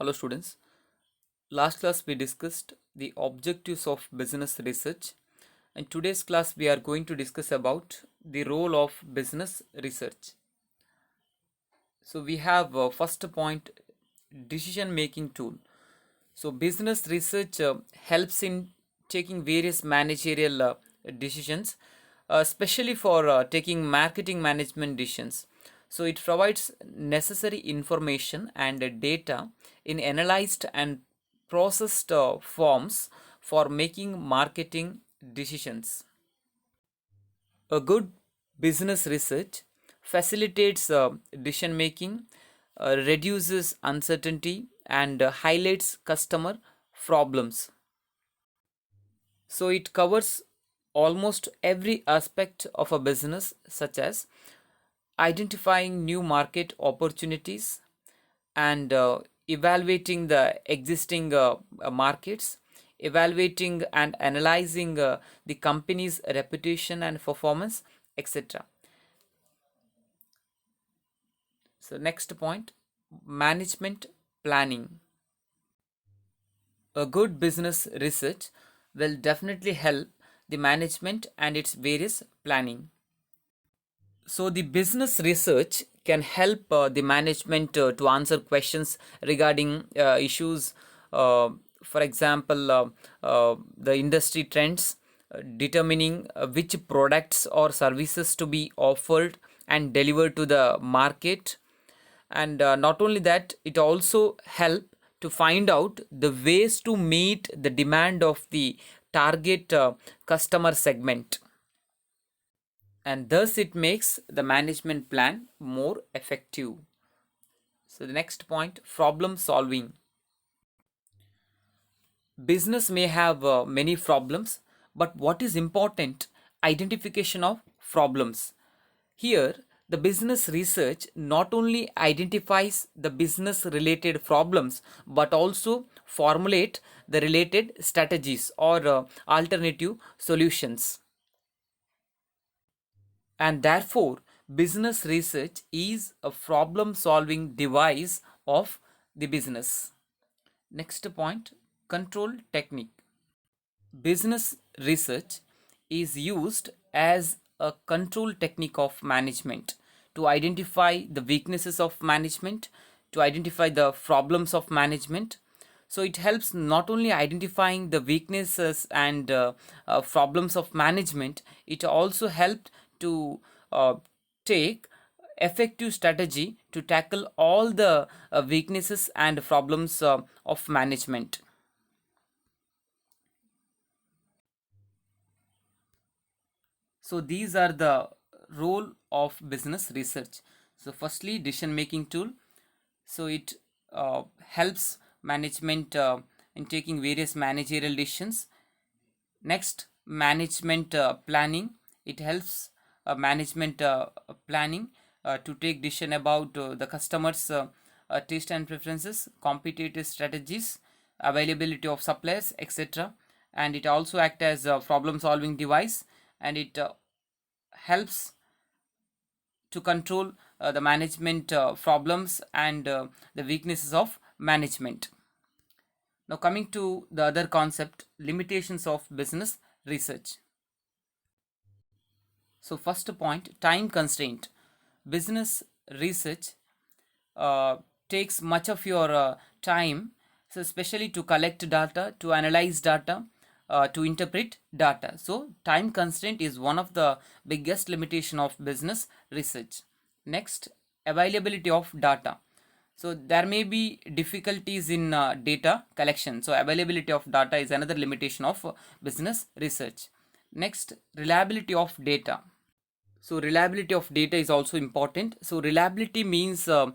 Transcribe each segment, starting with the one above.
Hello students. Last class we discussed the objectives of business research. In today's class we are going to discuss about the role of business research. So we have first point, decision making tool. So business research helps in taking various managerial decisions, especially for taking marketing management decisions. So it provides necessary information and data in analyzed and processed forms for making marketing decisions. A good business research facilitates decision making, reduces uncertainty, and highlights customer problems. So it covers almost every aspect of a business, such as identifying new market opportunities and evaluating the existing markets, evaluating and analyzing the company's reputation and performance, etc. So next point, management planning. A good business research will definitely help the management and its various planning. So the business research can help the management to answer questions regarding issues, uh, for example, the industry trends, determining which products or services to be offered and delivered to the market. And not only that, it also help to find out the ways to meet the demand of the target customer segment, and thus it makes the management plan more effective. So the next point, problem solving. Business may have many problems, but what is important, identification of problems. Here the business research not only identifies the business related problems but also formulate the related strategies or alternative solutions. And therefore business research is a problem solving device of the business. Next point, control technique. Business research is used as a control technique of management to identify the weaknesses of management, to identify the problems of management. So it helps not only identifying the weaknesses and problems of management, it also helped to take effective strategy to tackle all the weaknesses and problems of management. So these are the role of business research. So firstly, decision making tool. So it helps management in taking various managerial decisions. Next, management planning. It helps management planning to take decision about the customers taste and preferences, competitive strategies, availability of suppliers, etc. And it also act as a problem solving device, and it helps to control the management problems and the weaknesses of management. Now coming to the other concept, limitations of business research. So first point, time constraint. Business research uh, takes much of your time, so especially to collect data, to analyze data, to interpret data. So time constraint is one of the biggest limitation of business research. Next, availability of data. So there may be difficulties in data collection. So availability of data is another limitation of business research. Next, reliability of data. So reliability of data is also important. So reliability means the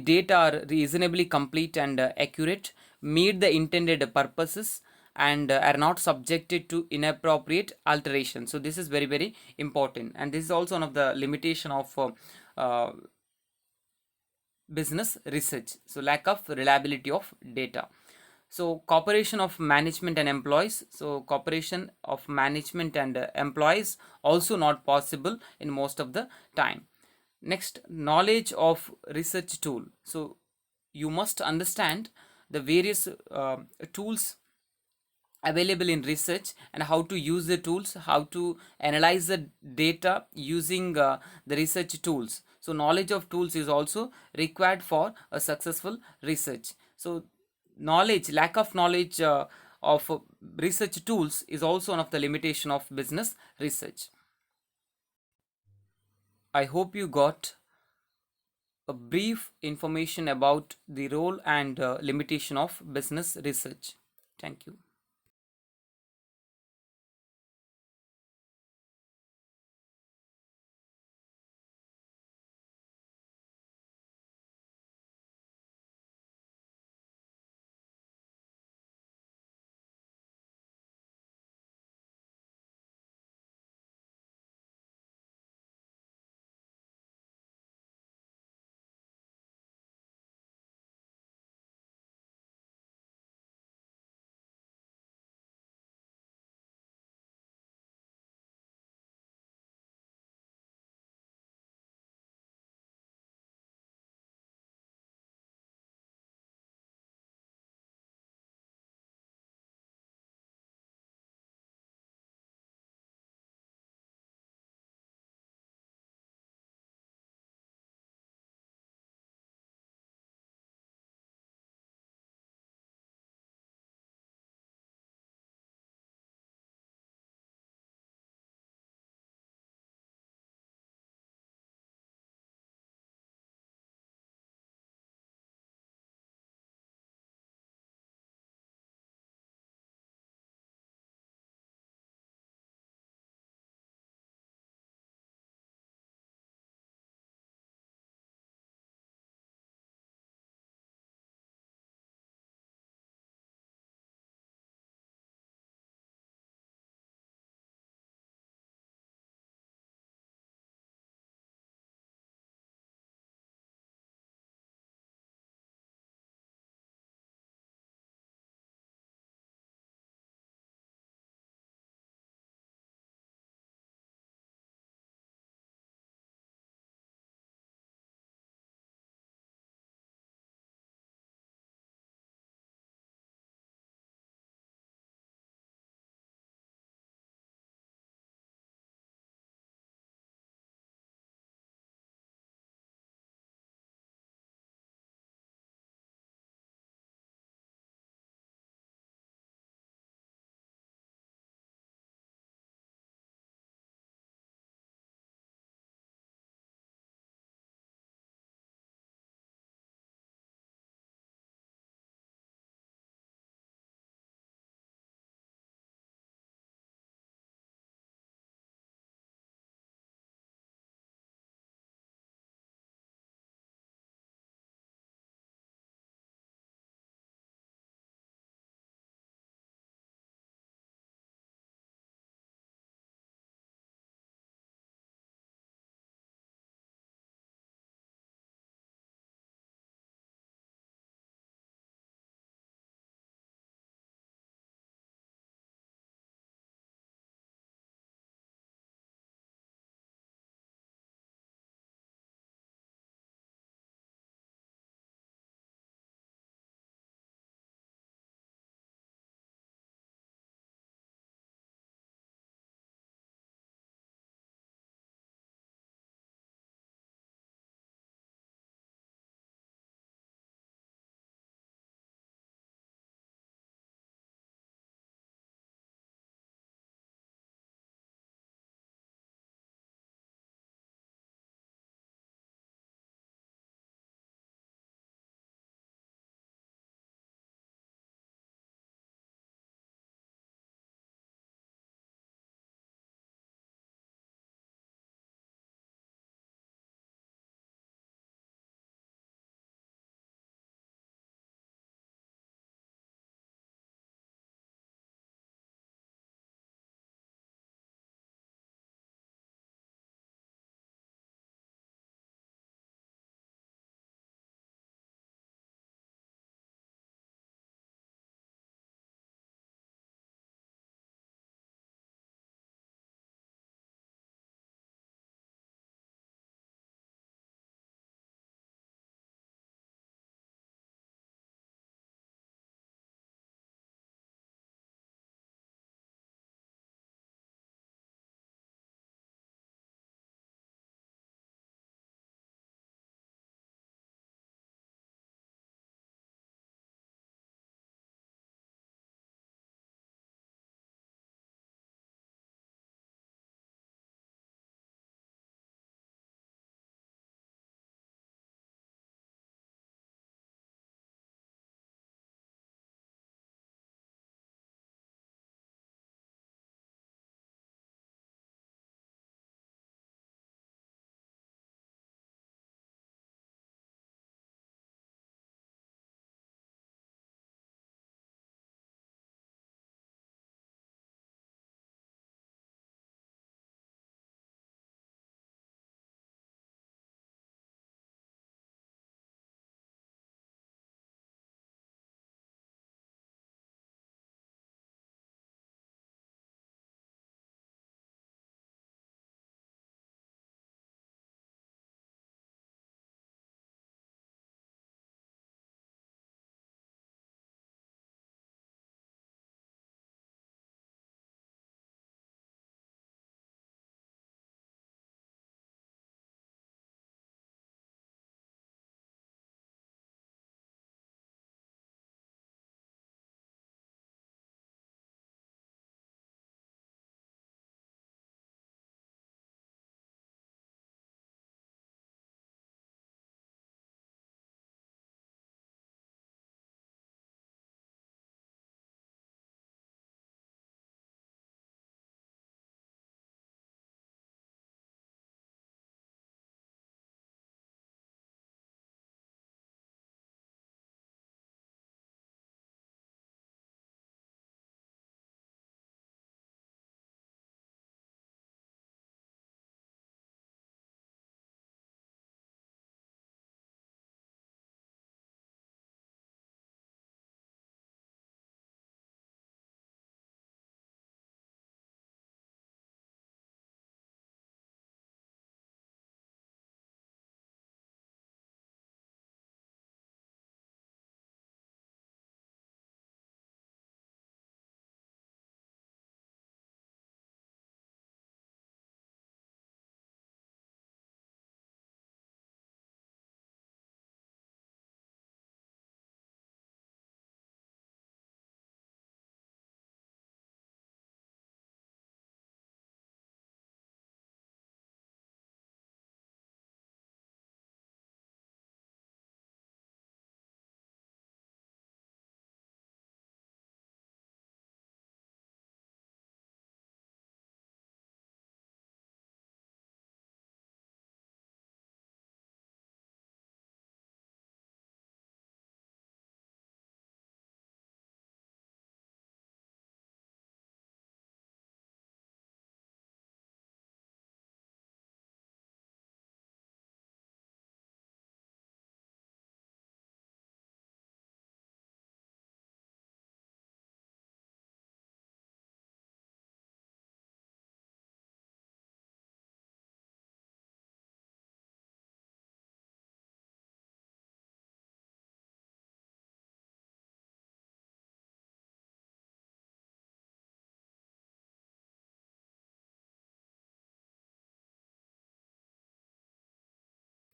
data are reasonably complete and accurate, meet the intended purposes, and are not subjected to inappropriate alteration. So this is very very important, and this is also one of the limitation of uh, business research. So lack of reliability of data. So cooperation of management and employees. So cooperation of management and employees also not possible in most of the time. Next, knowledge of research tool. So you must understand the various tools available in research and how to use the tools, how to analyze the data using the research tools. So knowledge of tools is also required for a successful research. So lack of knowledge of research tools is also one of the limitation of business research. I hope you got a brief information about the role and limitation of business research. Thank you.